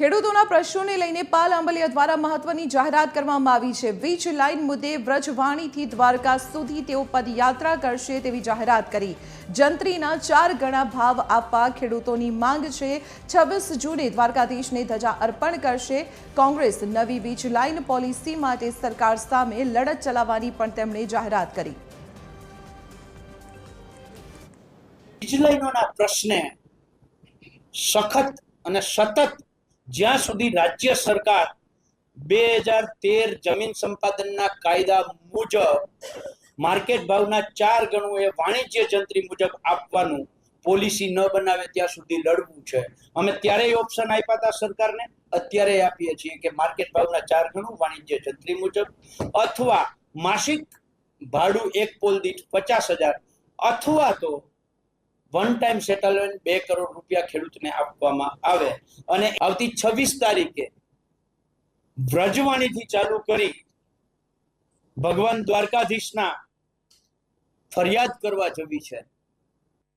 ખેડૂતોના પ્રશ્નોને લઈને પાલ આંબલિયા દ્વારા મહત્વની જાહેરાત કરવામાં આવી છે। વીજ લાઇન મુદ્દે વ્રજવાણીથી દ્વારકા સુધી તેઓ પદયાત્રા કરશે તેવી જાહેરાત કરી। જંત્રીના 4 ગણા ભાવ આપવા ખેડૂતોની માંગ છે। 26 જૂને દ્વારકાધીશને ધજા અર્પણ કરશે। કોંગ્રેસ નવી વીજ લાઇન પોલિસી માટે સરકાર સામે લડત ચલાવવાની પણ તેમણે જાહેરાત કરી। વીજ લાઇનોના પ્રશ્ને સખત અને સતત જ્યાં સુધી રાજ્ય સરકાર 2013 જમીન સંપાદનના કાયદા મુજબ માર્કેટ ભાવના 4 ગણું એ વાણિજ્ય જંત્રી મુજબ આપવાનું પોલિસી ન બનાવે ત્યાં સુધી લડવું છે। અમે ત્યારેય ઓપ્શન આપ્યા હતા સરકારને, અત્યારે આપીએ છીએ કે માર્કેટ ભાવના 4 ગણું વાણિજ્ય જંત્રી મુજબ અથવા માસિક ભાડું એક પોલ દીઠ 50,000 અથવા તો વન ટાઈમ સેટલમેન્ટ 2 કરોડ રૂપિયા ખેડૂતને આપવામાં આવે। અને આવતી 26 તારીખે વ્રજવાણીથી ચાલુ કરી ભગવાન દ્વારકાધીશના ફરિયાદ કરવા જવી છે।